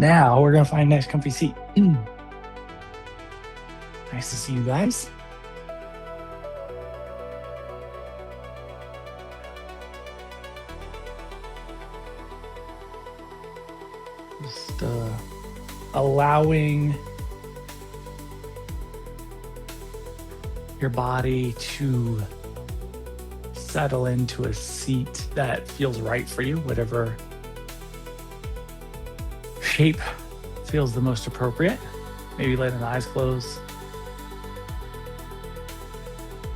Now we're gonna find a nice comfy seat. Nice to see you guys. Just allowing your body to settle into a seat that feels right for you, whatever shape feels the most appropriate. Maybe letting the eyes close.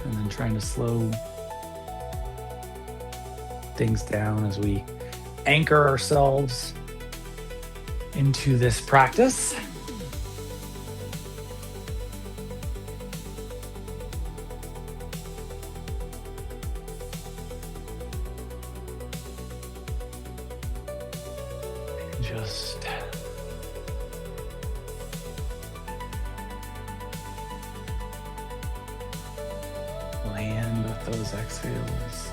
And then trying to slow things down as we anchor ourselves into this practice. Just land with those exhales.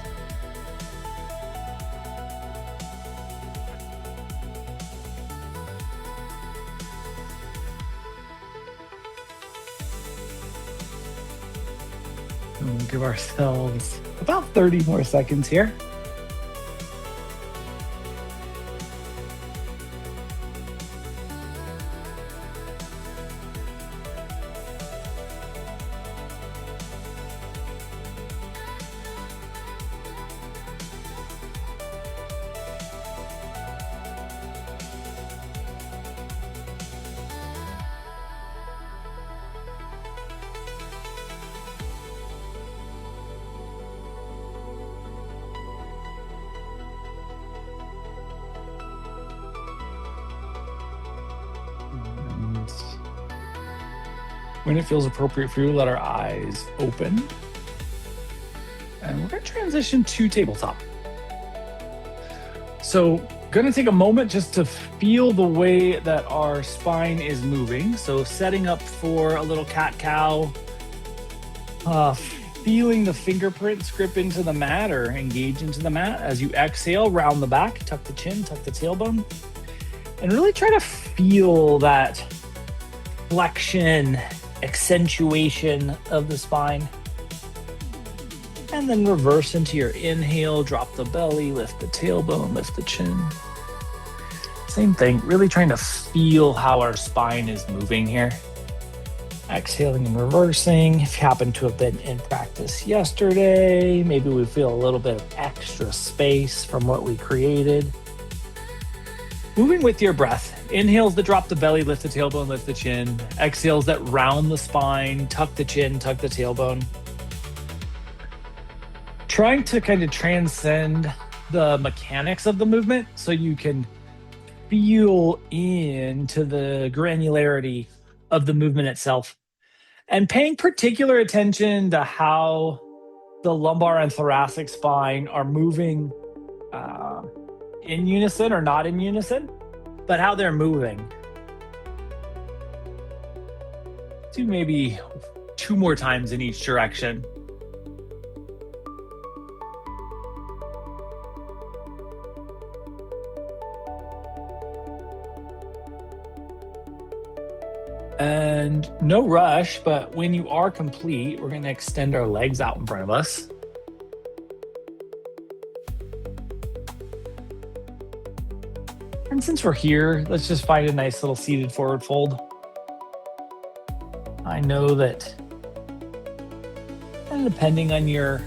And we'll give ourselves about 30 more seconds here. When it feels appropriate for you, let our eyes open. And we're gonna transition to tabletop. So gonna take a moment just to feel the way that our spine is moving. So setting up for a little cat-cow, feeling the fingerprints grip into the mat or engage into the mat. As you exhale, round the back, tuck the chin, tuck the tailbone, and really try to feel that flexion, accentuation of the spine. And then reverse into your inhale, drop the belly, lift the tailbone, lift the chin. Same thing, really trying to feel how our spine is moving here. Exhaling and reversing. If you happen to have been in practice yesterday, maybe we feel a little bit of extra space from what we created. Moving with your breath. Inhales that drop the belly, lift the tailbone, lift the chin. Exhales that round the spine, tuck the chin, tuck the tailbone. Trying to kind of transcend the mechanics of the movement so you can feel into the granularity of the movement itself. And paying particular attention to how the lumbar and thoracic spine are moving in unison or not in unison, but how they're moving. Do maybe 2 more times in each direction. And no rush, but when you are complete, we're going to extend our legs out in front of us. And since we're here, let's just find a nice little seated forward fold. I know that, and depending on the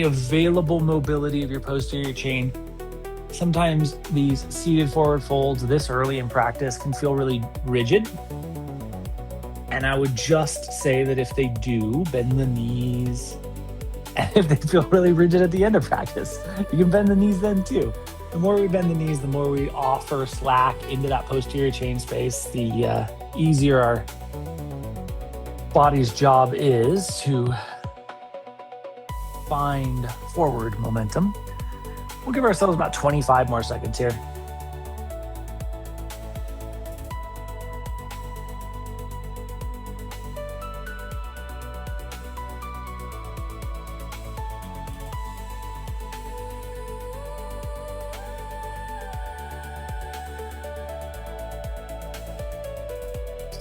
available mobility of your posterior chain, sometimes these seated forward folds this early in practice can feel really rigid. And I would just say that if they do, bend the knees. And if they feel really rigid at the end of practice, you can bend the knees then too. The more we bend the knees, the more we offer slack into that posterior chain space, the easier our body's job is to find forward momentum. We'll give ourselves about 25 more seconds here.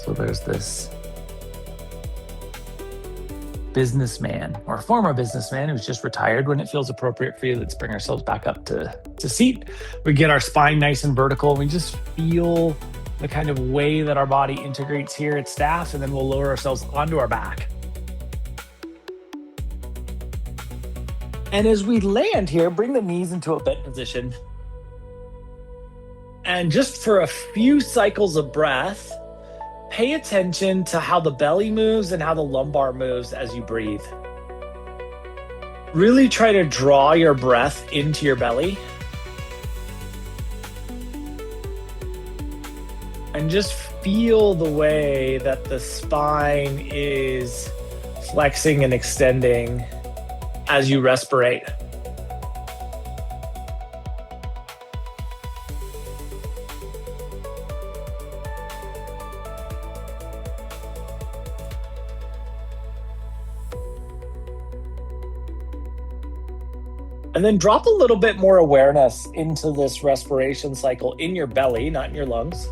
So there's this businessman or former businessman who's just retired. When it feels appropriate for you, let's bring ourselves back up to seat. We get our spine nice and vertical. We just feel the kind of way that our body integrates here at staff, and then we'll lower ourselves onto our back. And as we land here, bring the knees into a bent position. And just for a few cycles of breath, pay attention to how the belly moves and how the lumbar moves as you breathe. Really try to draw your breath into your belly. And just feel the way that the spine is flexing and extending as you respirate. And then drop a little bit more awareness into this respiration cycle in your belly, not in your lungs.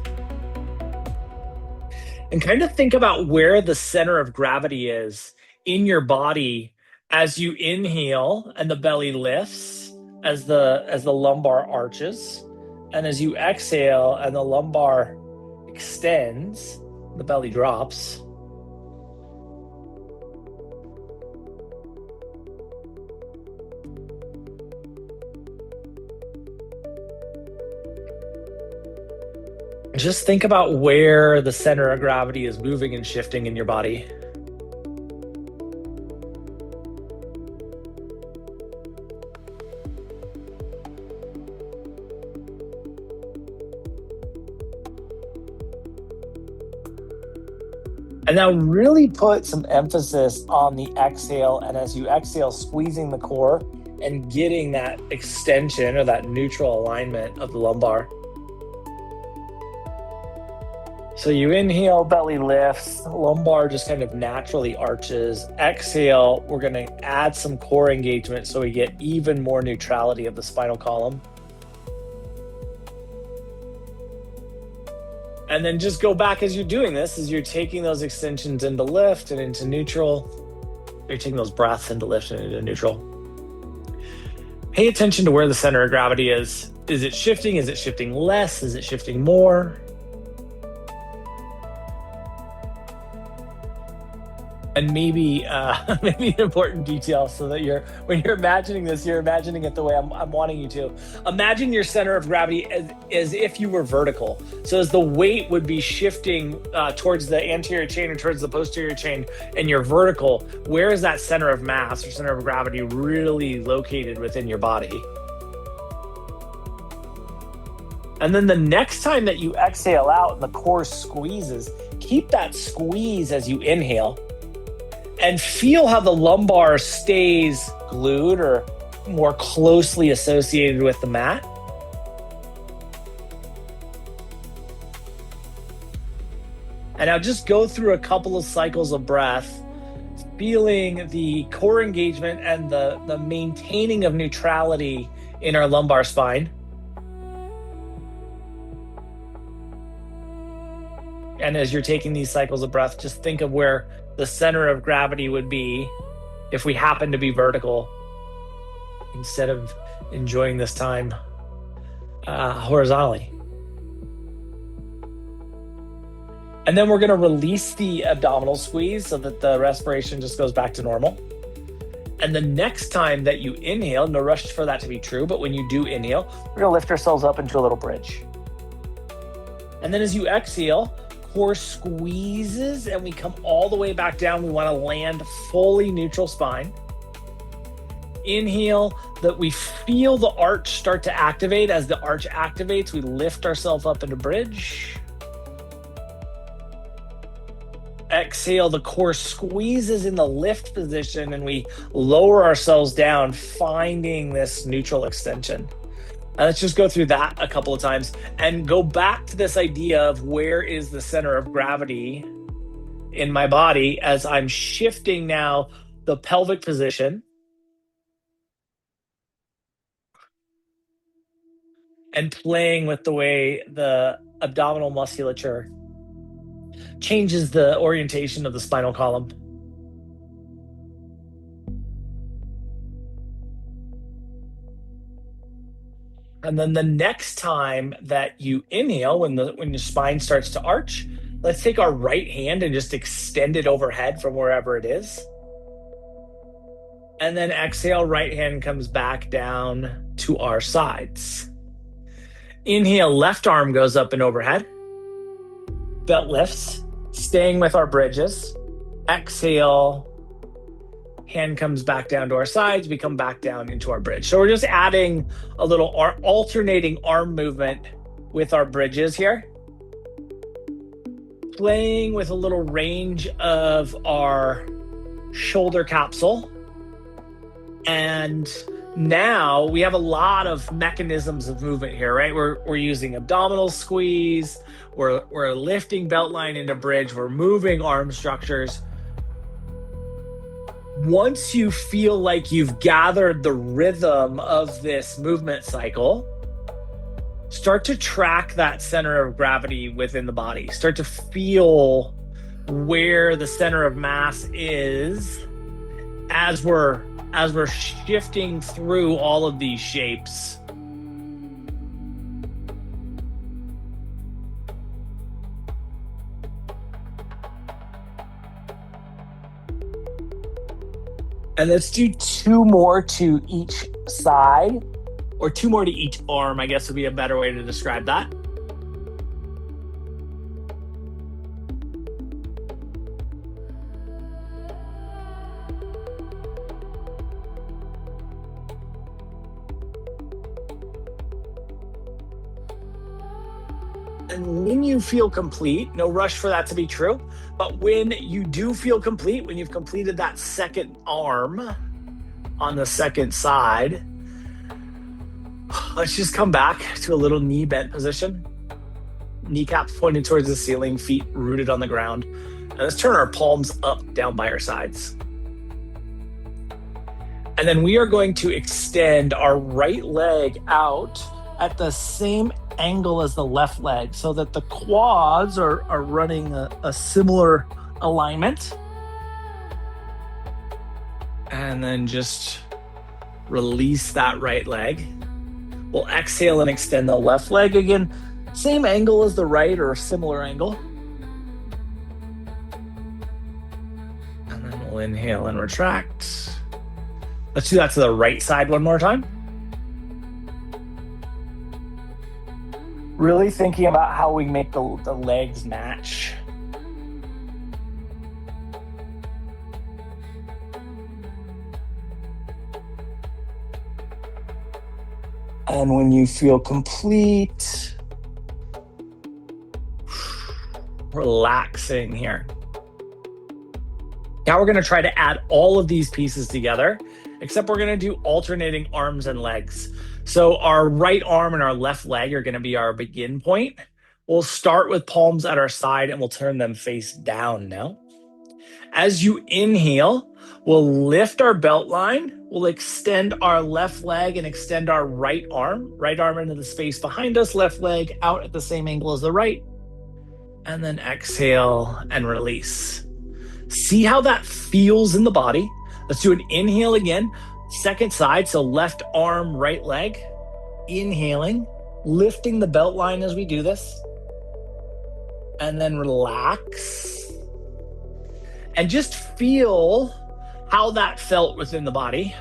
And kind of think about where the center of gravity is in your body as you inhale and the belly lifts as the lumbar arches, and as you exhale and the lumbar extends, the belly drops. Just think about where the center of gravity is moving and shifting in your body. And now really put some emphasis on the exhale, and as you exhale, squeezing the core and getting that extension or that neutral alignment of the lumbar. So you inhale, belly lifts, lumbar just kind of naturally arches. Exhale, we're going to add some core engagement so we get even more neutrality of the spinal column. And then just go back as you're doing this, as you're taking those extensions into lift and into neutral. You're taking those breaths into lift and into neutral. Pay attention to where the center of gravity is. Is it shifting? Is it shifting less? Is it shifting more? And maybe maybe an important detail, so that when you're imagining this, you're imagining it the way I'm wanting you to. Imagine your center of gravity as if you were vertical. So as the weight would be shifting towards the anterior chain or towards the posterior chain, and you're vertical, where is that center of mass or center of gravity really located within your body? And then the next time that you exhale out and the core squeezes, keep that squeeze as you inhale. And feel how the lumbar stays glued or more closely associated with the mat. And now just go through a couple of cycles of breath, feeling the core engagement and the maintaining of neutrality in our lumbar spine. And as you're taking these cycles of breath, just think of where the center of gravity would be if we happen to be vertical, instead of enjoying this time horizontally. And then we're going to release the abdominal squeeze so that the respiration just goes back to normal. And the next time that you inhale, no rush for that to be true, but when you do inhale, we're going to lift ourselves up into a little bridge. And then as you exhale, core squeezes and we come all the way back down. We want to land fully neutral spine. Inhale, that we feel the arch start to activate. As the arch activates, we lift ourselves up into bridge. Exhale, the core squeezes in the lift position and we lower ourselves down, finding this neutral extension. Let's just go through that a couple of times and go back to this idea of where is the center of gravity in my body as I'm shifting now the pelvic position and playing with the way the abdominal musculature changes the orientation of the spinal column. And then the next time that you inhale, when your spine starts to arch, let's take our right hand and just extend it overhead from wherever it is. And then exhale, right hand comes back down to our sides. Inhale, left arm goes up and overhead. Belt lifts, staying with our bridges. Exhale, hand comes back down to our sides. We come back down into our bridge. So we're just adding a little alternating arm movement with our bridges here. Playing with a little range of our shoulder capsule. And now we have a lot of mechanisms of movement here, right? We're using abdominal squeeze. We're lifting belt line into bridge. We're moving arm structures. Once you feel like you've gathered the rhythm of this movement cycle, start to track that center of gravity within the body. Start to feel where the center of mass is as we're shifting through all of these shapes. And let's do 2 more to each side, or 2 more to each arm, I guess would be a better way to describe that. And when you feel complete, no rush for that to be true, but when you do feel complete, when you've completed that second arm on the second side, let's just come back to a little knee bent position. Kneecaps pointed towards the ceiling, feet rooted on the ground. And let's turn our palms up, down by our sides. And then we are going to extend our right leg out at the same angle as the left leg so that the quads are running a similar alignment. And then just release that right leg. We'll exhale and extend the left leg again. Same angle as the right, or a similar angle. And then we'll inhale and retract. Let's do that to the right side one more time. Really thinking about how we make the legs match. And when you feel complete, relaxing here. Now we're going to try to add all of these pieces together, except we're going to do alternating arms and legs. So our right arm and our left leg are going to be our begin point. We'll start with palms at our side and we'll turn them face down now. As you inhale, we'll lift our belt line. We'll extend our left leg and extend our right arm into the space behind us, left leg out at the same angle as the right. And then exhale and release. See how that feels in the body. Let's do an inhale again. Second side, so left arm, right leg. Inhaling, lifting the belt line as we do this. And then relax. And just feel how that felt within the body.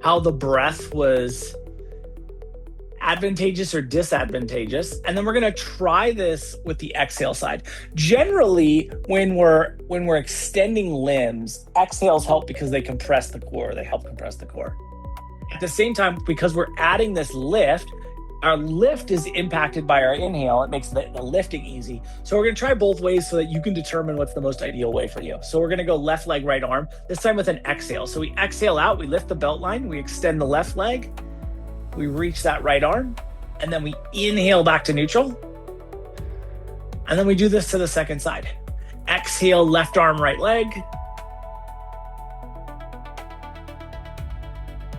How the breath was advantageous or disadvantageous. And then we're going to try this with the exhale side. Generally, when we're extending limbs, exhales help because they compress the core. They help compress the core. At the same time, because we're adding this lift, our lift is impacted by our inhale. It makes the lifting easy. So we're going to try both ways so that you can determine what's the most ideal way for you. So we're going to go left leg, right arm, this time with an exhale. So we exhale out, we lift the belt line, we extend the left leg, we reach that right arm, and then we inhale back to neutral. And then we do this to the second side. Exhale, left arm, right leg.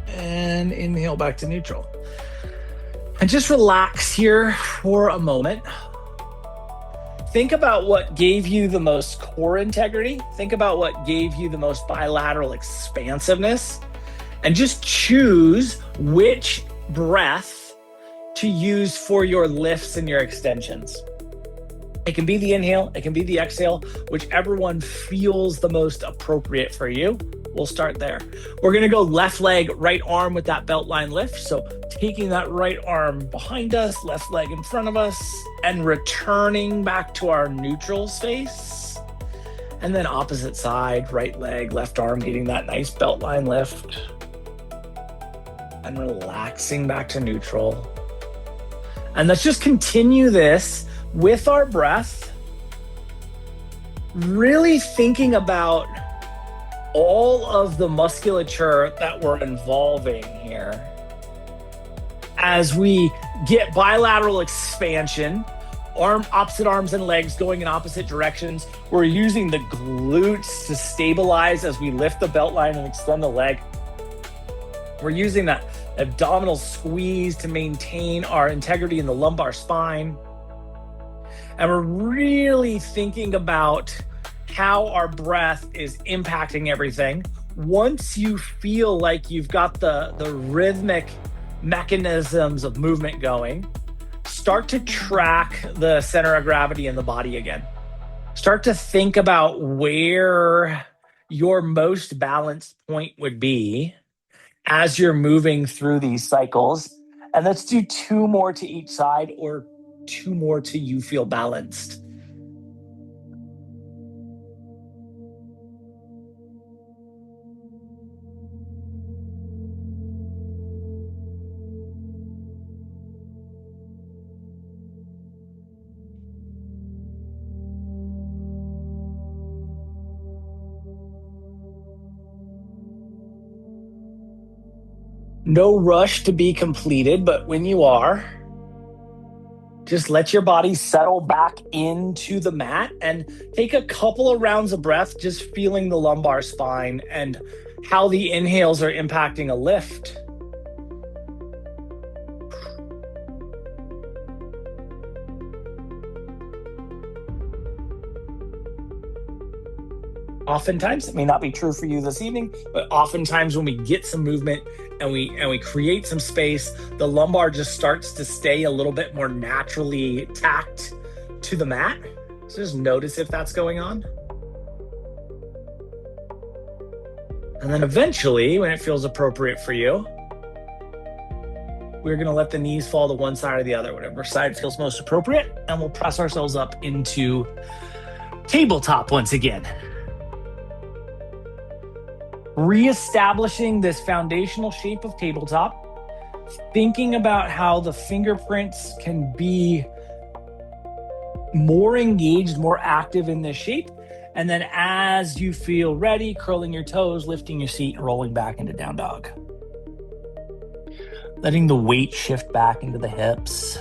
And inhale back to neutral. And just relax here for a moment. think about what gave you the most core integrity. Think about what gave you the most bilateral expansiveness, and just choose which breath to use for your lifts and your extensions. It can be the inhale, it can be the exhale, whichever one feels the most appropriate for you. We'll start there. We're gonna go left leg, right arm with that belt line lift. So taking that right arm behind us, left leg in front of us, and returning back to our neutral space. And then opposite side, right leg, left arm, getting that nice belt line lift. And relaxing back to neutral. And let's just continue this with our breath, really thinking about all of the musculature that we're involving here. As we get bilateral expansion, opposite arms and legs going in opposite directions, we're using the glutes to stabilize as we lift the belt line and extend the leg. We're using that abdominal squeeze to maintain our integrity in the lumbar spine. And we're really thinking about how our breath is impacting everything. Once you feel like you've got the rhythmic mechanisms of movement going, start to track the center of gravity in the body again. Start to think about where your most balanced point would be as you're moving through these cycles. And let's do 2 more to each side, or 2 more till you feel balanced. No rush to be completed, but when you are, just let your body settle back into the mat and take a couple of rounds of breath, just feeling the lumbar spine and how the inhales are impacting a lift. Oftentimes, it may not be true for you this evening, but oftentimes when we get some movement and we create some space, the lumbar just starts to stay a little bit more naturally tacked to the mat. So just notice if that's going on. And then eventually, when it feels appropriate for you, we're gonna let the knees fall to one side or the other, whatever side feels most appropriate, and we'll press ourselves up into tabletop once again. Reestablishing this foundational shape of tabletop, thinking about how the fingerprints can be more engaged, more active in this shape. And then as you feel ready, curling your toes, lifting your seat, and rolling back into down dog. Letting the weight shift back into the hips.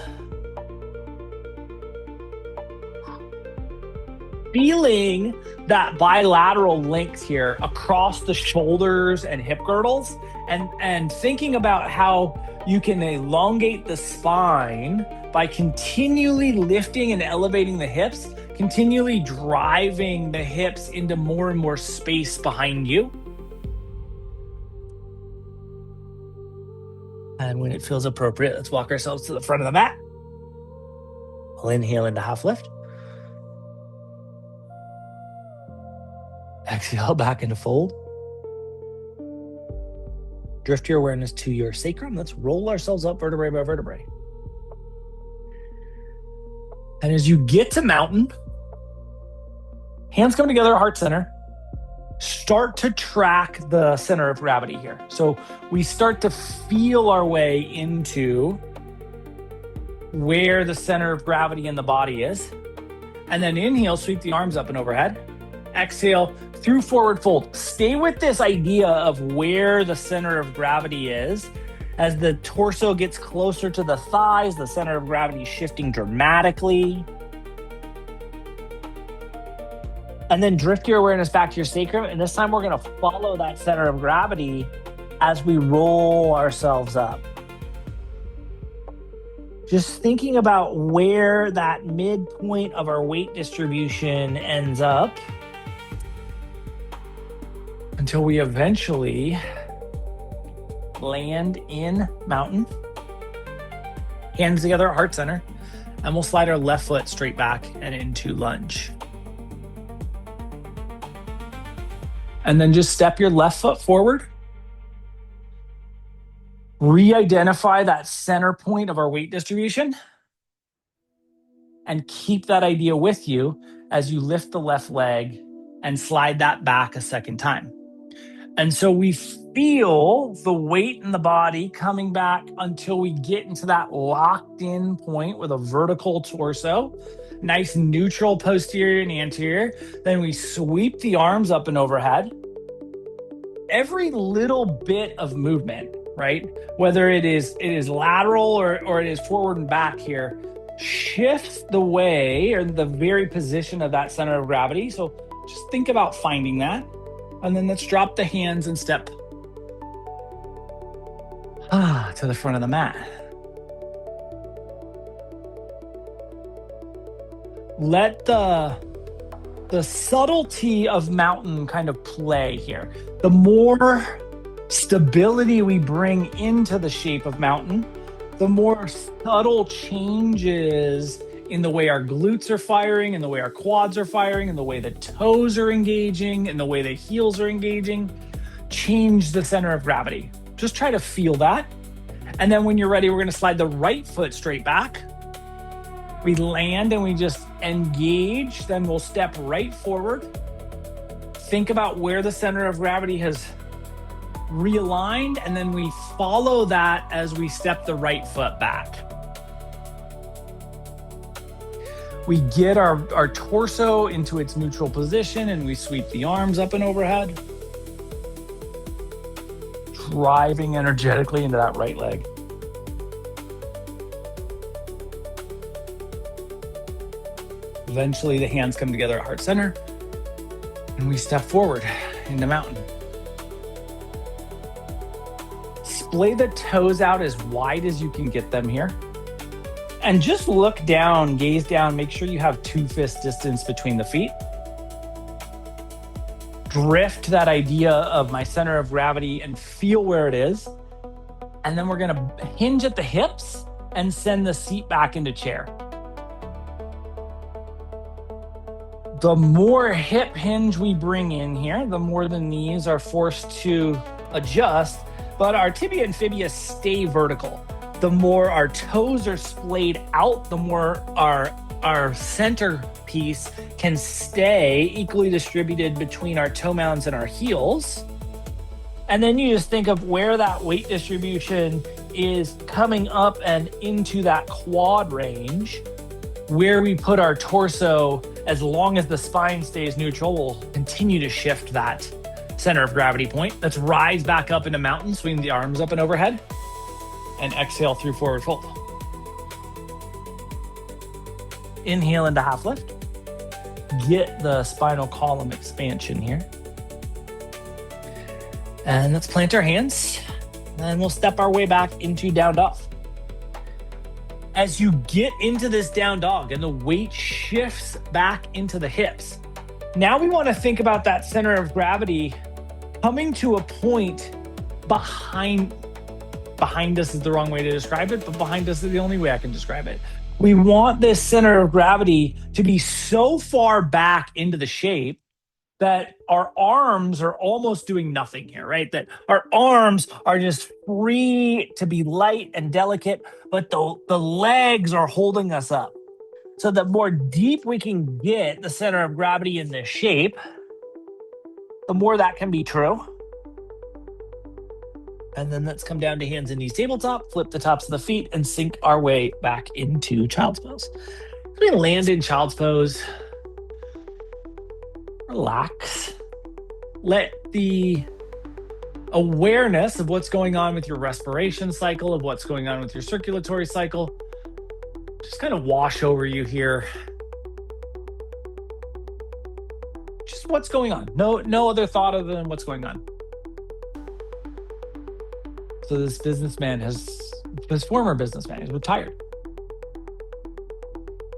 Feeling that bilateral length here across the shoulders and hip girdles, and thinking about how you can elongate the spine by continually lifting and elevating the hips, continually driving the hips into more and more space behind you. And when it feels appropriate, let's walk ourselves to the front of the mat. We'll inhale into half lift. Exhale back into fold. Drift your awareness to your sacrum. Let's roll ourselves up vertebrae by vertebrae. And as you get to mountain, hands come together, heart center. Start to track the center of gravity here. So we start to feel our way into where the center of gravity in the body is. And then inhale, sweep the arms up and overhead. Exhale through forward fold. Stay with this idea of where the center of gravity is. As the torso gets closer to the thighs, the center of gravity is shifting dramatically. And then drift your awareness back to your sacrum. And this time we're going to follow that center of gravity as we roll ourselves up. Just thinking about where that midpoint of our weight distribution ends up until we eventually land in mountain, hands together at heart center, and we'll slide our left foot straight back and into lunge. And then just step your left foot forward. Re-identify that center point of our weight distribution and keep that idea with you as you lift the left leg and slide that back a second time. And so we feel the weight in the body coming back until we get into that locked in point with a vertical torso, nice neutral posterior and anterior. Then we sweep the arms up and overhead. Every little bit of movement, right? Whether it is lateral or it is forward and back here, shifts the way or the very position of that center of gravity. So just think about finding that. And then let's drop the hands and step to the front of the mat. Let the subtlety of mountain kind of play here. The more stability we bring into the shape of mountain, the more subtle changes in the way our glutes are firing, in the way our quads are firing, in the way the toes are engaging, in the way the heels are engaging, change the center of gravity. Just try to feel that. And then when you're ready, we're going to slide the right foot straight back. We land and we just engage. Then we'll step right forward. Think about where the center of gravity has realigned, and then we follow that as we step the right foot back. We get our torso into its neutral position and we sweep the arms up and overhead, driving energetically into that right leg. Eventually the hands come together at heart center and we step forward into mountain. Splay the toes out as wide as you can get them here. And just look down, gaze down, make sure you have 2 fist distance between the feet. Drift that idea of my center of gravity and feel where it is. And then we're gonna hinge at the hips and send the seat back into chair. The more hip hinge we bring in here, the more the knees are forced to adjust, but our tibia and fibula stay vertical. The more our toes are splayed out, the more our center piece can stay equally distributed between our toe mounds and our heels. And then you just think of where that weight distribution is coming up and into that quad range, where we put our torso. As long as the spine stays neutral, we'll continue to shift that center of gravity point. Let's rise back up into mountain, swing the arms up and overhead, and exhale through forward fold. Inhale into half lift. Get the spinal column expansion here. And let's plant our hands, and we'll step our way back into down dog. As you get into this down dog and the weight shifts back into the hips, now we want to think about that center of gravity coming to a point behind us is the wrong way to describe it, but behind us is the only way I can describe it. We want this center of gravity to be so far back into the shape that our arms are almost doing nothing here, right? That our arms are just free to be light and delicate, but the legs are holding us up. So the more deep we can get the center of gravity in this shape, the more that can be true. And then let's come down to hands and knees tabletop, flip the tops of the feet, and sink our way back into child's pose. We're gonna land in child's pose. Relax. Let the awareness of what's going on with your respiration cycle, of what's going on with your circulatory cycle, just kind of wash over you here. Just what's going on. No other thought other than what's going on. So this businessman his former businessman, he's retired.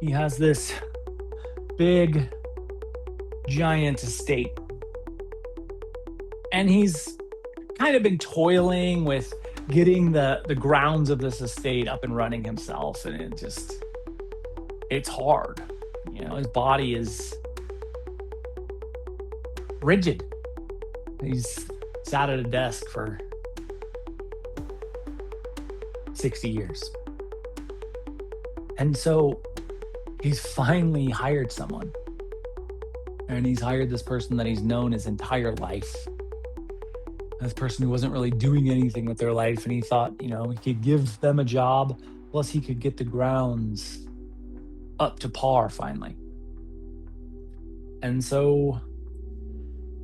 He has this big, giant estate. And he's kind of been toiling with getting the grounds of this estate up and running himself. And it's hard. His body is rigid. He's sat at a desk for 60 years. And so he's finally hired someone. And he's hired this person that he's known his entire life. This person who wasn't really doing anything with their life. And he thought, he could give them a job, plus he could get the grounds up to par finally. And so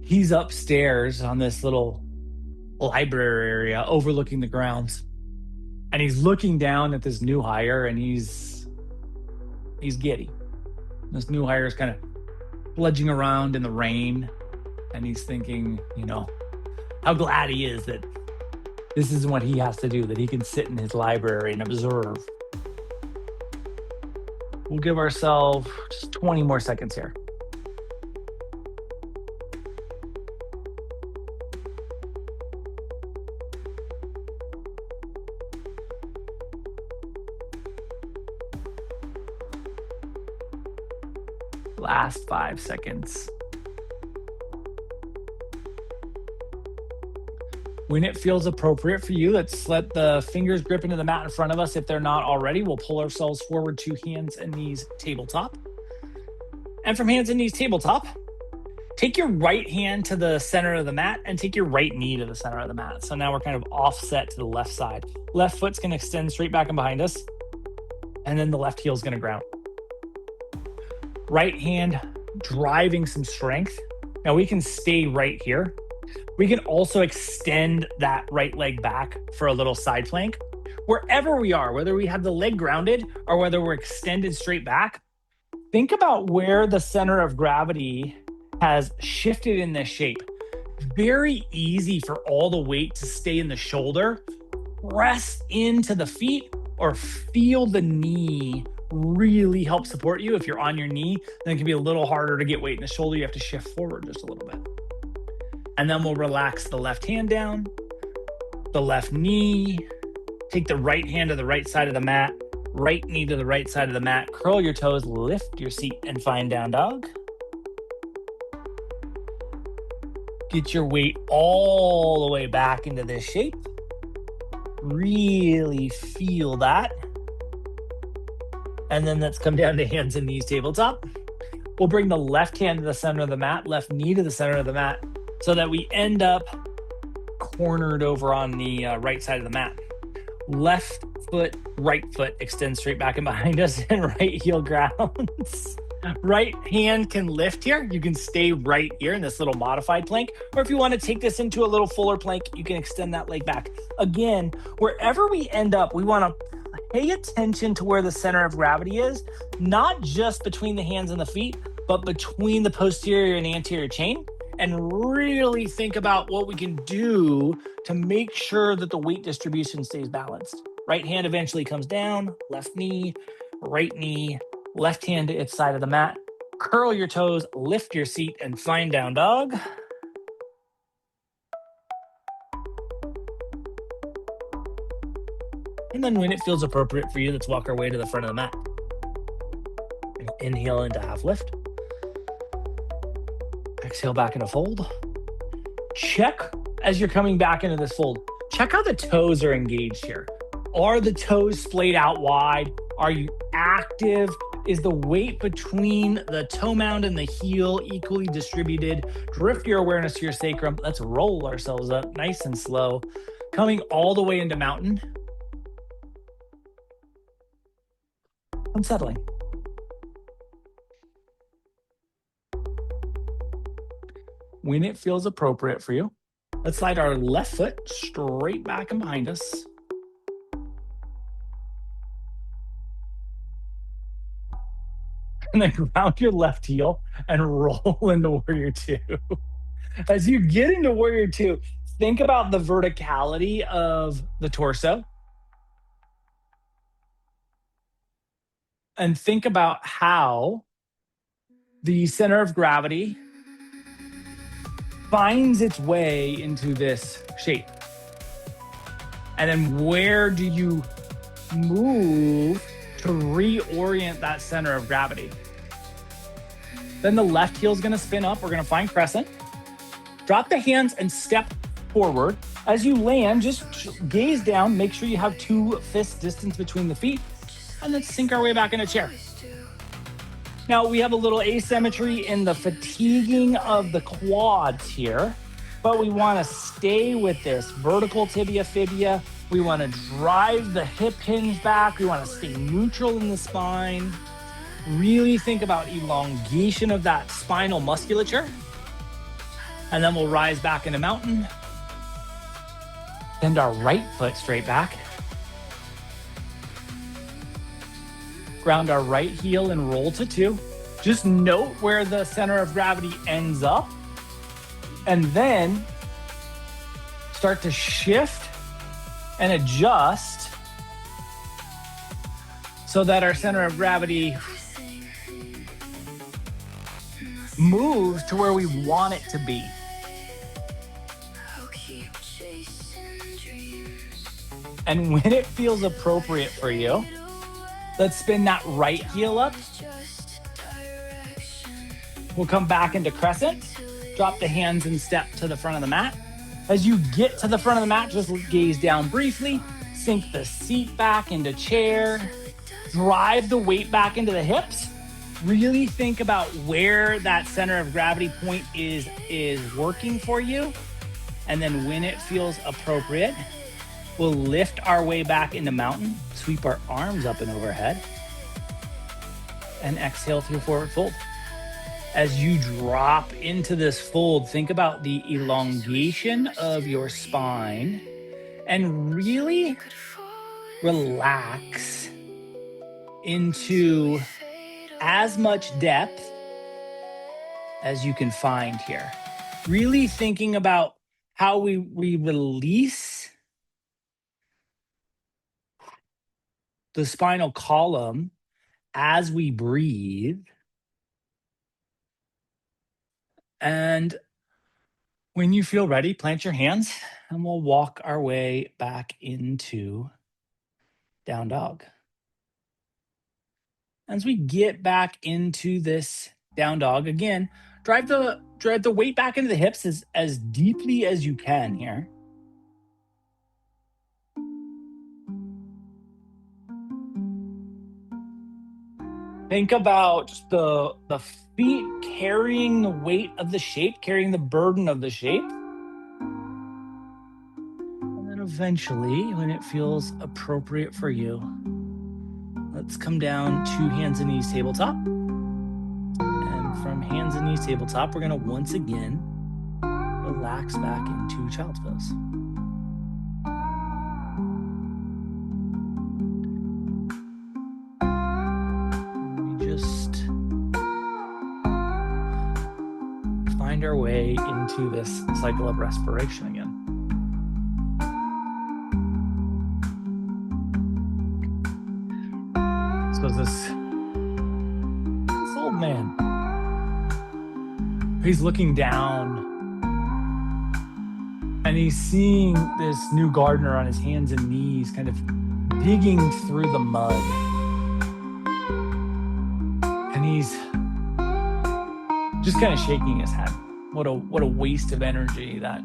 he's upstairs on this little library area overlooking the grounds. And he's looking down at this new hire, and he's giddy. This new hire is kind of bludging around in the rain, and he's thinking, how glad he is that this isn't what he has to do, that he can sit in his library and observe. We'll give ourselves just 20 more seconds here. Last 5 seconds. When it feels appropriate for you, let's let the fingers grip into the mat in front of us. If they're not already, we'll pull ourselves forward to hands and knees tabletop. And from hands and knees tabletop, take your right hand to the center of the mat and take your right knee to the center of the mat. So now we're kind of offset to the left side. Left foot's going to extend straight back and behind us. And then the left heel is going to ground. Right hand driving some strength. Now we can stay right here. We can also extend that right leg back for a little side plank. Wherever we are, whether we have the leg grounded or whether we're extended straight back, think about where the center of gravity has shifted in this shape. Very easy for all the weight to stay in the shoulder. Press into the feet or feel the knee really help support you. If you're on your knee, then it can be a little harder to get weight in the shoulder. You have to shift forward just a little bit. And then we'll relax the left hand down, the left knee, take the right hand to the right side of the mat, right knee to the right side of the mat, curl your toes, lift your seat and find down dog. Get your weight all the way back into this shape. Really feel that. And then let's come down to hands and knees tabletop. We'll bring the left hand to the center of the mat, left knee to the center of the mat, so that we end up cornered over on the right side of the mat. Left foot, right foot extends straight back and behind us, and right heel grounds. Right hand can lift here. You can stay right here in this little modified plank. Or if you want to take this into a little fuller plank, you can extend that leg back. Again, wherever we end up, we want to pay attention to where the center of gravity is, not just between the hands and the feet, but between the posterior and anterior chain. And really think about what we can do to make sure that the weight distribution stays balanced. Right hand eventually comes down, left knee, right knee, left hand to its side of the mat. Curl your toes, lift your seat, and find down dog. And then when it feels appropriate for you, let's walk our way to the front of the mat. And inhale into half lift. Exhale back into fold. Check as you're coming back into this fold. Check how the toes are engaged here. Are the toes splayed out wide? Are you active? Is the weight between the toe mound and the heel equally distributed? Drift your awareness to your sacrum. Let's roll ourselves up nice and slow. Coming all the way into mountain. Unsettling. When it feels appropriate for you, let's slide our left foot straight back and behind us. And then ground your left heel and roll into Warrior Two. As you get into Warrior Two, think about the verticality of the torso. and think about how the center of gravity finds its way into this shape. And then where do you move to reorient that center of gravity? Then the left heel is going to spin up. We're going to find crescent. Drop the hands and step forward. As you land, just gaze down. Make sure you have 2 fists distance between the feet. And then sink our way back in a chair. Now, we have a little asymmetry in the fatiguing of the quads here, but we want to stay with this vertical tibia fibia. We want to drive the hip hinge back. We want to stay neutral in the spine. Really think about elongation of that spinal musculature. And then we'll rise back into mountain. Bend our right foot straight back. Ground our right heel and roll to 2. Just note where the center of gravity ends up. And then start to shift and adjust so that our center of gravity moves to where we want it to be. And when it feels appropriate for you, let's spin that right heel up. We'll come back into crescent. Drop the hands and step to the front of the mat. As you get to the front of the mat, just gaze down briefly. Sink the seat back into chair. Drive the weight back into the hips. Really think about where that center of gravity point is working for you. And then when it feels appropriate, we'll lift our way back into mountain, sweep our arms up and overhead, and exhale through forward fold. As you drop into this fold, think about the elongation of your spine and really relax into as much depth as you can find here. Really thinking about how we release the spinal column as we breathe. And when you feel ready, plant your hands and we'll walk our way back into down dog. As we get back into this down dog, again, drive the weight back into the hips as deeply as you can here. Think about just the feet carrying the weight of the shape, carrying the burden of the shape. And then eventually, when it feels appropriate for you, let's come down to hands and knees tabletop. And from hands and knees tabletop, we're going to once again relax back into child's pose. Find our way into this cycle of respiration again. So this old man, he's looking down and he's seeing this new gardener on his hands and knees kind of digging through the mud. And he's just kind of shaking his head. What a waste of energy that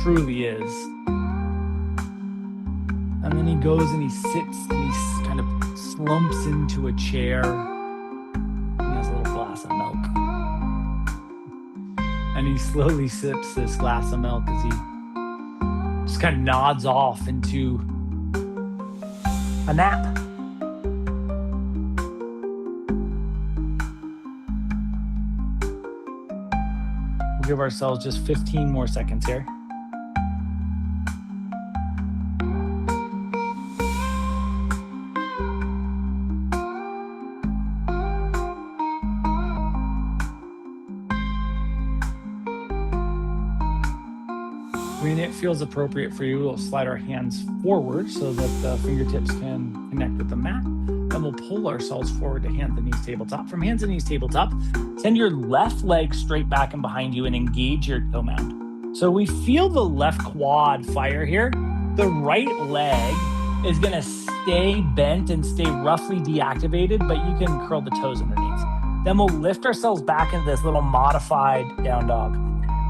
truly is. And then he goes and he sits and he kind of slumps into a chair. He has a little glass of milk. And he slowly sips this glass of milk as he just kind of nods off into a nap. Give ourselves just 15 more seconds here. When it feels appropriate for you, we'll slide our hands forward so that the fingertips can connect with the mat. And and we'll pull ourselves forward to hands and knees tabletop. From hands and knees tabletop, send your left leg straight back and behind you and engage your toe mound. So we feel the left quad fire here. The right leg is gonna stay bent and stay roughly deactivated, but you can curl the toes underneath. Then we'll lift ourselves back into this little modified down dog.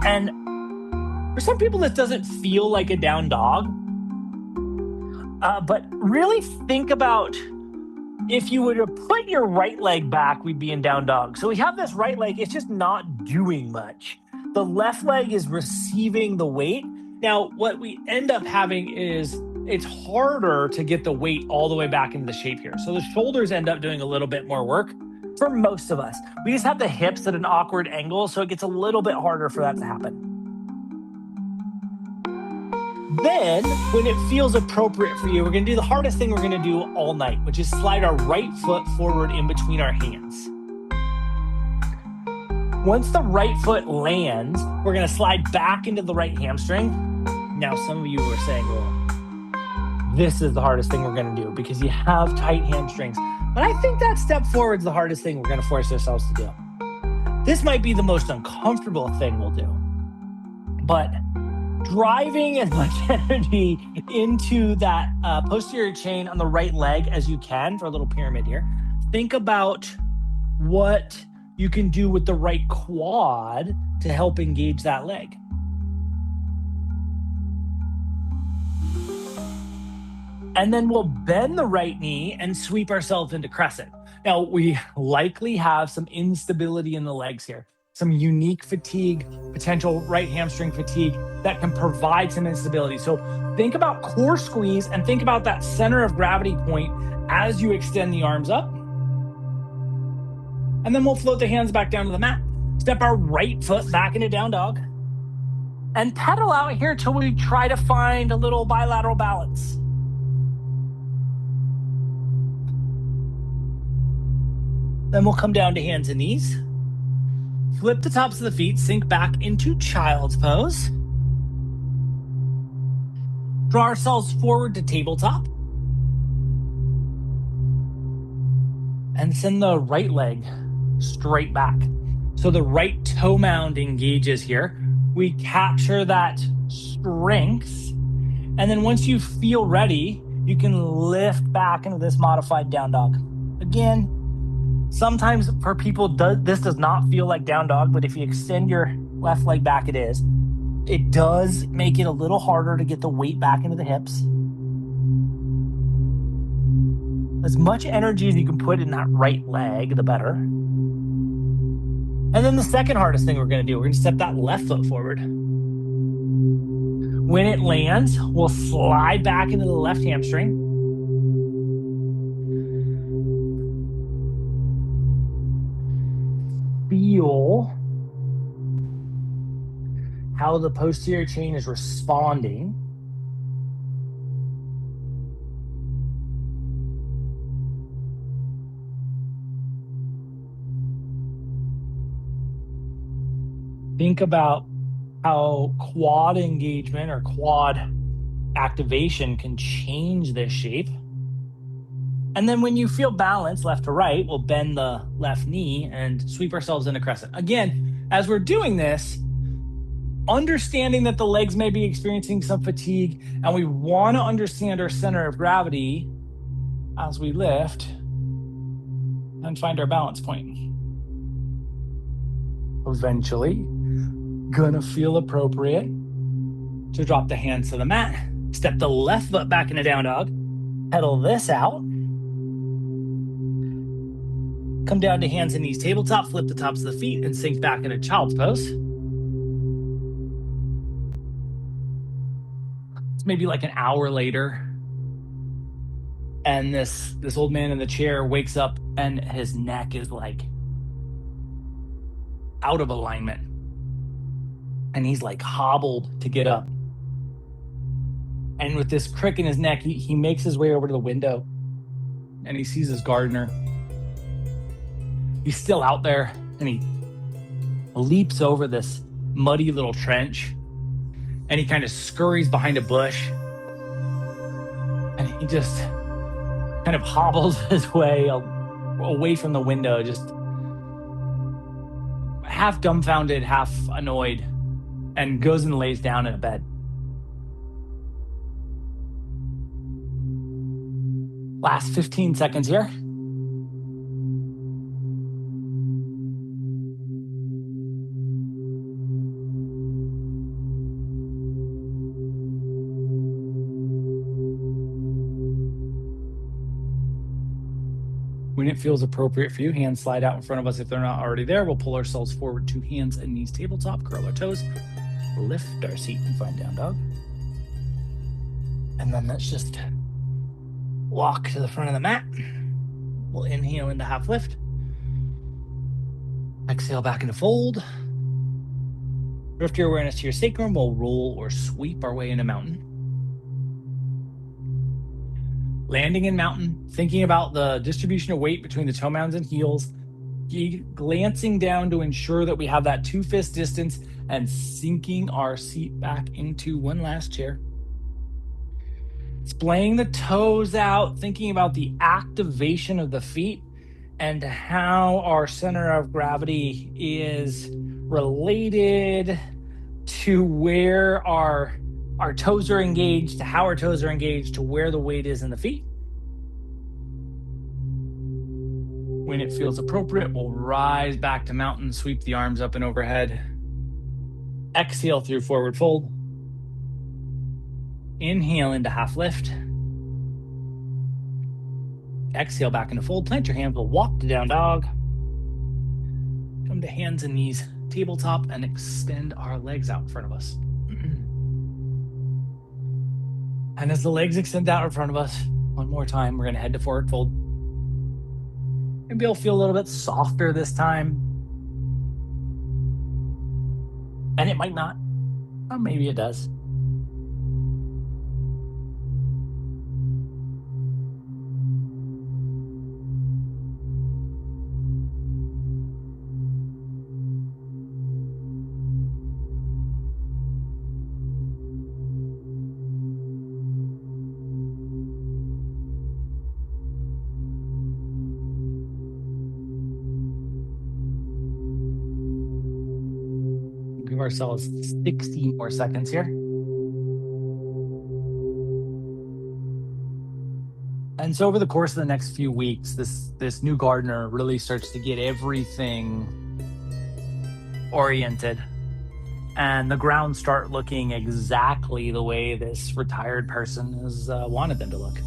And for some people, this doesn't feel like a down dog, but really think about if you were to put your right leg back, we'd be in down dog. So we have this right leg, it's just not doing much. The left leg is receiving the weight. Now, what we end up having is it's harder to get the weight all the way back into the shape here. So the shoulders end up doing a little bit more work for most of us. We just have the hips at an awkward angle, so it gets a little bit harder for that to happen. Then, when it feels appropriate for you, we're gonna do the hardest thing we're gonna do all night, which is slide our right foot forward in between our hands. Once the right foot lands, we're gonna slide back into the right hamstring. Now, some of you are saying, well, this is the hardest thing we're gonna do because you have tight hamstrings. But I think that step forward is the hardest thing we're gonna force ourselves to do. This might be the most uncomfortable thing we'll do. But driving as much energy into that posterior chain on the right leg as you can for a little pyramid here. Think about what you can do with the right quad to help engage that leg. And then we'll bend the right knee and sweep ourselves into crescent. Now, we likely have some instability in the legs here, some unique fatigue, potential right hamstring fatigue that can provide some instability. So think about core squeeze and think about that center of gravity point as you extend the arms up. And then we'll float the hands back down to the mat. Step our right foot back into down dog and pedal out here till we try to find a little bilateral balance. Then we'll come down to hands and knees. Flip the tops of the feet, sink back into child's pose. Draw ourselves forward to tabletop. And send the right leg straight back. So the right toe mound engages here. We capture that strength. And then once you feel ready, you can lift back into this modified down dog. Again, sometimes for people, this does not feel like down dog, but if you extend your left leg back, it is. It does make it a little harder to get the weight back into the hips. As much energy as you can put in that right leg, the better. And then the second hardest thing we're gonna do, we're gonna step that left foot forward. When it lands, we'll slide back into the left hamstring. Feel how the posterior chain is responding. Think about how quad engagement or quad activation can change this shape. And then when you feel balanced left to right, we'll bend the left knee and sweep ourselves into crescent. Again, as we're doing this, understanding that the legs may be experiencing some fatigue and we want to understand our center of gravity as we lift and find our balance point. Eventually, gonna feel appropriate to drop the hands to the mat, step the left foot back into down dog, pedal this out, come down to hands and knees tabletop, flip the tops of the feet and sink back into child's pose. It's maybe like an hour later and this old man in the chair wakes up and his neck is like out of alignment. And he's like hobbled to get up. And with this crick in his neck, he makes his way over to the window and he sees his gardener. He's still out there and he leaps over this muddy little trench and he kind of scurries behind a bush and he just kind of hobbles his way away from the window, just half dumbfounded, half annoyed, and goes and lays down in a bed. Last 15 seconds here. When it feels appropriate for you, hands slide out in front of us if they're not already there. We'll pull ourselves forward, 2 hands and knees tabletop, curl our toes, lift our seat and find down dog. And then let's just walk to the front of the mat. We'll inhale into half lift. Exhale back into fold. Drift your awareness to your sacrum. We'll roll or sweep our way into mountain. Landing in mountain, thinking about the distribution of weight between the toe mounds and heels, glancing down to ensure that we have that 2-fist distance, and sinking our seat back into one last chair. Splaying the toes out, thinking about the activation of the feet and how our center of gravity is related to where our toes are engaged, to how our toes are engaged, to where the weight is in the feet. When it feels appropriate, we'll rise back to mountain, sweep the arms up and overhead. Exhale through forward fold. Inhale into half lift. Exhale back into fold. Plant your hands. We'll walk to down dog. Come to hands and knees, tabletop, and extend our legs out in front of us. And as the legs extend out in front of us, one more time, we're going to head to forward fold. Maybe it'll feel a little bit softer this time. And it might not, or maybe it does. Give ourselves 60 more seconds here. And so over the course of the next few weeks, this new gardener really starts to get everything oriented, and the grounds start looking exactly the way this retired person has wanted them to look.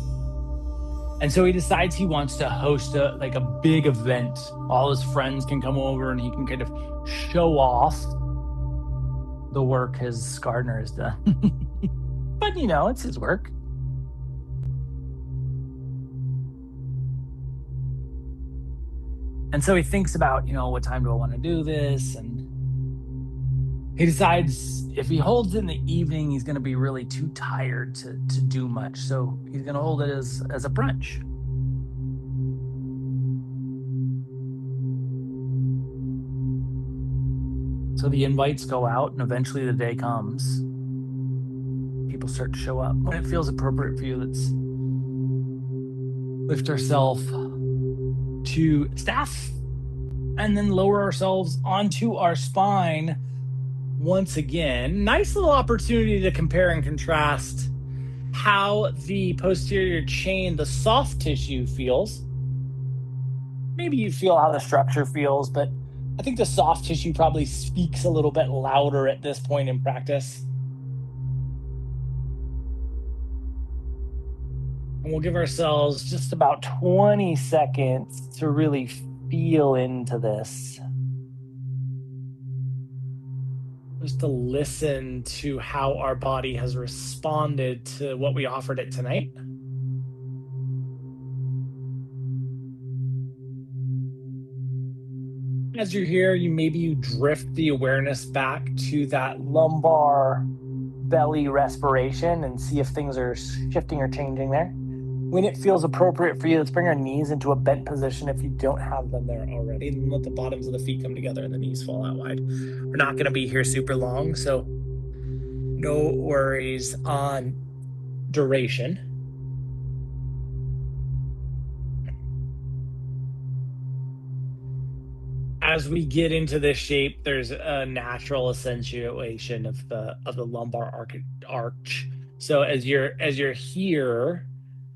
And so he decides he wants to host a big event. All his friends can come over and he can kind of show off the work his gardener has done. But it's his work. And so he thinks about, what time do I want to do this? And he decides if he holds it in the evening, he's going to be really too tired to do much. So he's going to hold it as a brunch. So the invites go out, and eventually the day comes. People start to show up. When it feels appropriate for you, let's lift ourselves to staff and then lower ourselves onto our spine once again. Nice little opportunity to compare and contrast how the posterior chain, the soft tissue, feels. Maybe you feel how the structure feels, but I think the soft tissue probably speaks a little bit louder at this point in practice. And we'll give ourselves just about 20 seconds to really feel into this. Just to listen to how our body has responded to what we offered it tonight. As you're here, you drift the awareness back to that lumbar belly respiration and see if things are shifting or changing there. When it feels appropriate for you, let's bring our knees into a bent position if you don't have them there already. And let the bottoms of the feet come together and the knees fall out wide. We're not going to be here super long, so no worries on duration. as we get into this shape, there's a natural accentuation of the lumbar arch. So as you're here,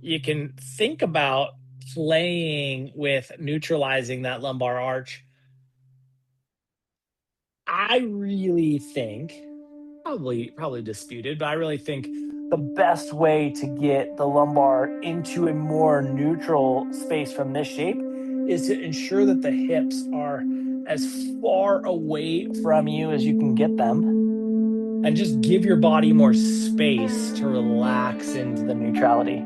you can think about playing with neutralizing that lumbar arch. I really think, probably disputed, but I really think the best way to get the lumbar into a more neutral space from this shape is to ensure that the hips are as far away from you as you can get them, and just give your body more space to relax into the neutrality.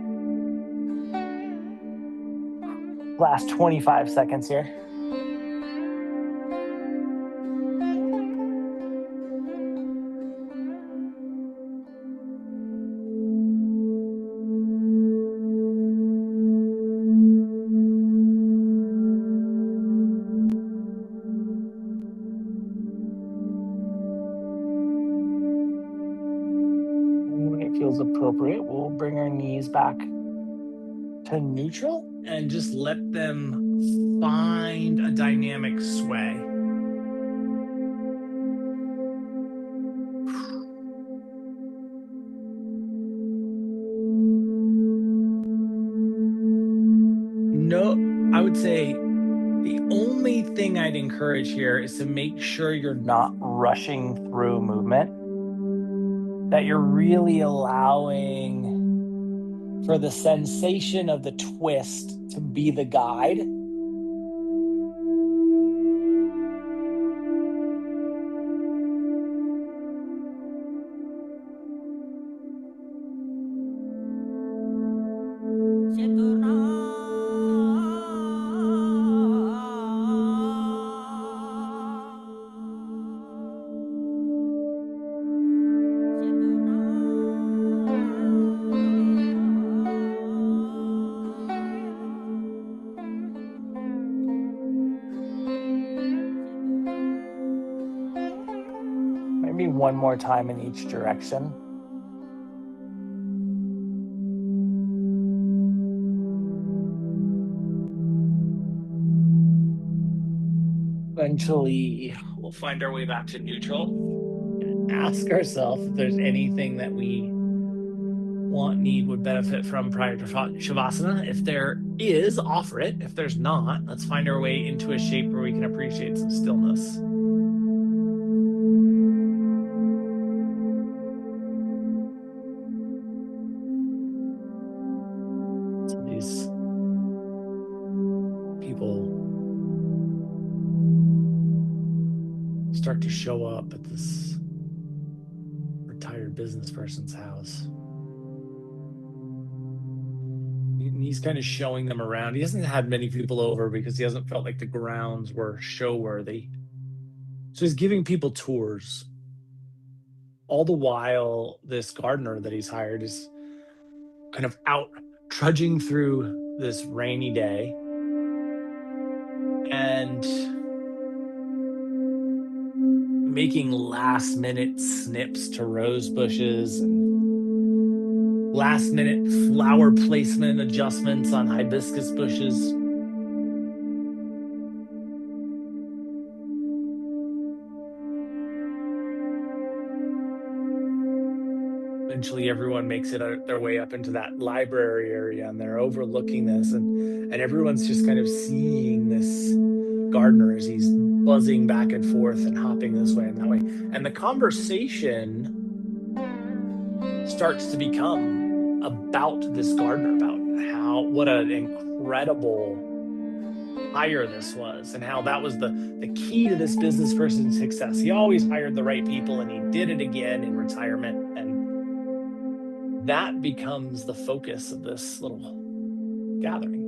Last 25 seconds here. When it feels appropriate, we'll bring our knees back to neutral and just let them find a dynamic sway. No, I would say the only thing I'd encourage here is to make sure you're not rushing through movement, that you're really allowing for the sensation of the twist to be the guide. Maybe one more time in each direction. Eventually, we'll find our way back to neutral. Ask ourselves if there's anything that we want, need, would benefit from prior to Shavasana. If there is, offer it. If there's not, let's find our way into a shape where we can appreciate some stillness. So these people start to show up at this retired business person's house. And he's kind of showing them around. He hasn't had many people over because he hasn't felt like the grounds were show worthy. So he's giving people tours. All the while, this gardener that he's hired is kind of out trudging through this rainy day and making last minute snips to rose bushes and last minute flower placement adjustments on hibiscus bushes. Eventually everyone makes it their way up into that library area, and they're overlooking this, and everyone's just kind of seeing this gardener as he's buzzing back and forth and hopping this way and that way. And the conversation starts to become about this gardener, about what an incredible hire this was, and how that was the key to this business person's success. He always hired the right people, and he did it again in retirement. And that becomes the focus of this little gathering.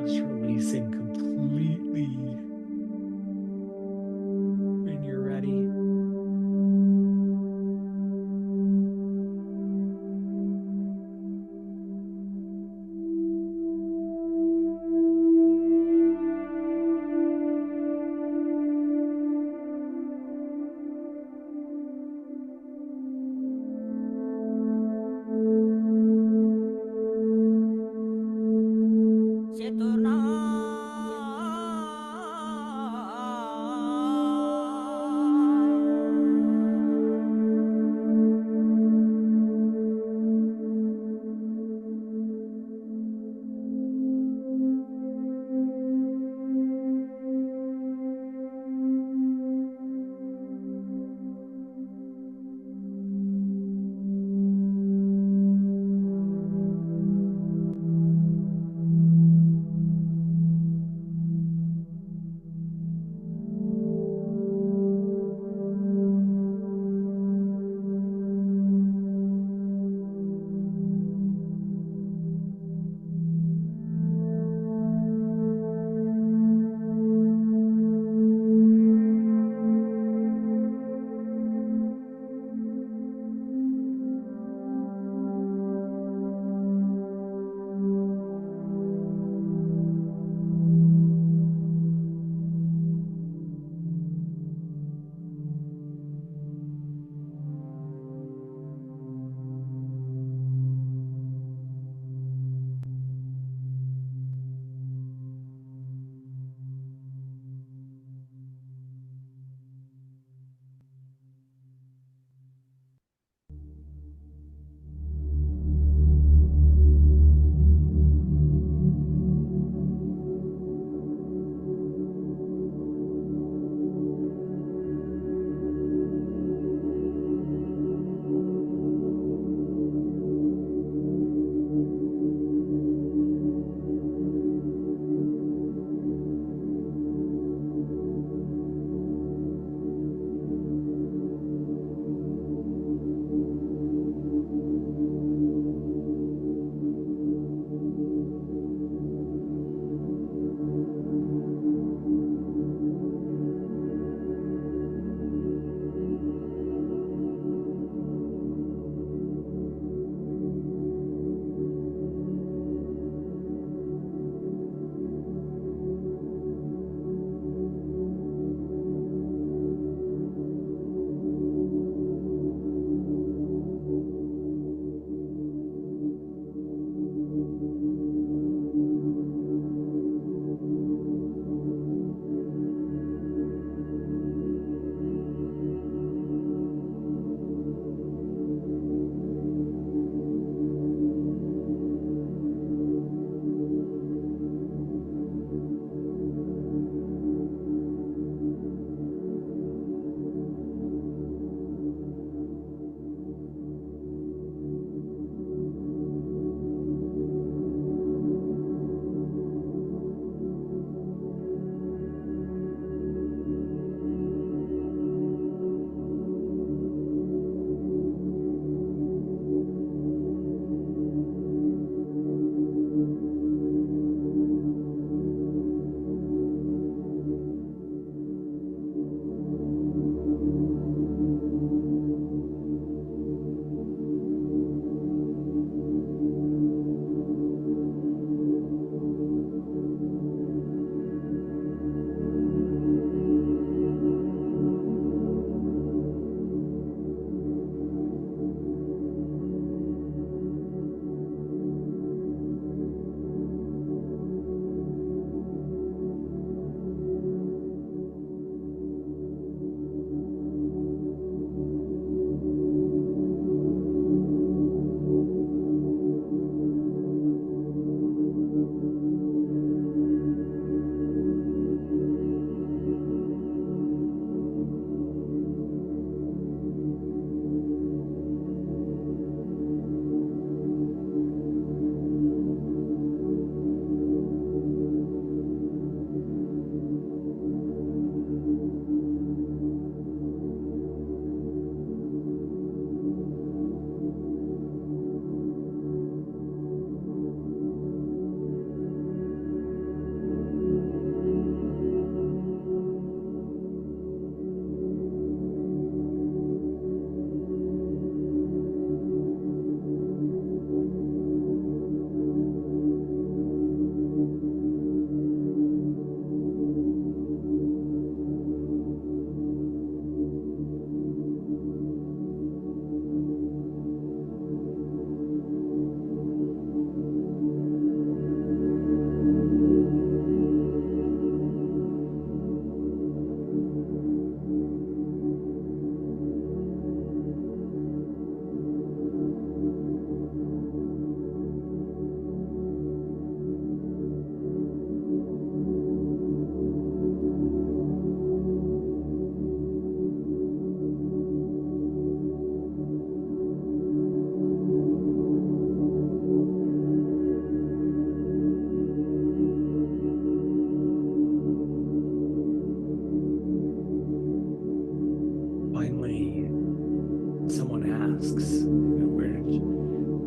Just releasing completely when you're ready.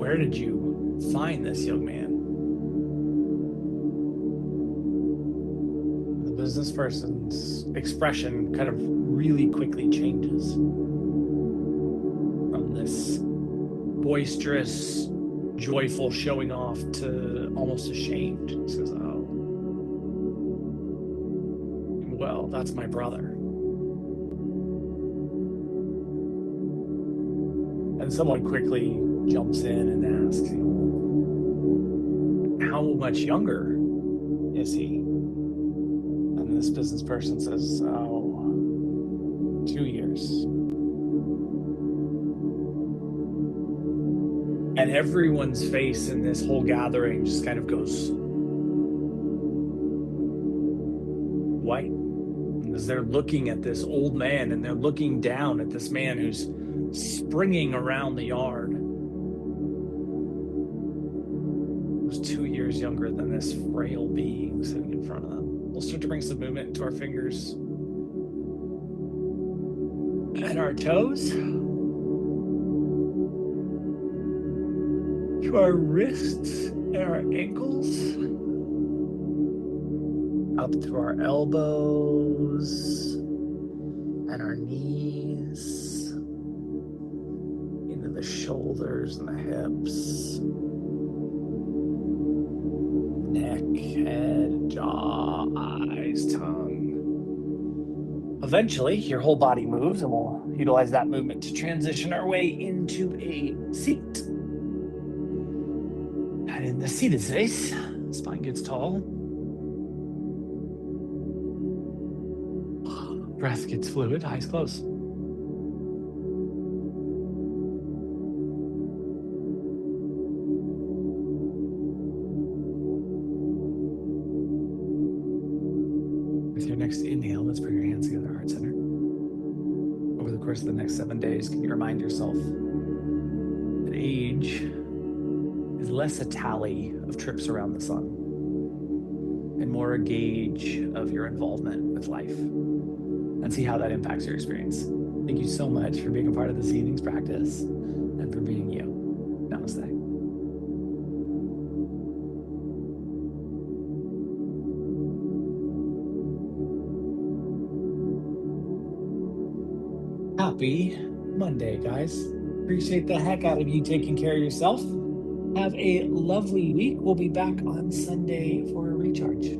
where did you find this young man? The business person's expression kind of really quickly changes from this boisterous, joyful showing off to almost ashamed. He says, oh, well, that's my brother. And someone quickly jumps in and asks, how much younger is he? And this business person says, oh, 2 years. And everyone's face in this whole gathering just kind of goes white. As they're looking at this old man and they're looking down at this man who's springing around the yard. Who's 2 years younger than this frail being sitting in front of them. We'll start to bring some movement into our fingers and our toes, to our wrists and our ankles, up through our elbows and our knees, into the shoulders and the hips, neck, head, jaw, eyes, tongue. Eventually, your whole body moves, and we'll utilize that movement to transition our way into a seat. And in the seated space, spine gets tall. Breath gets fluid, eyes closed. With your next inhale, let's bring your hands together, heart center. Over the course of the next 7 days, can you remind yourself that age is less a tally of trips around the sun and more a gauge of your involvement with life, and see how that impacts your experience. Thank you so much for being a part of this evening's practice and for being you. Namaste. Happy Monday, guys. Appreciate the heck out of you taking care of yourself. Have a lovely week. We'll be back on Sunday for a recharge.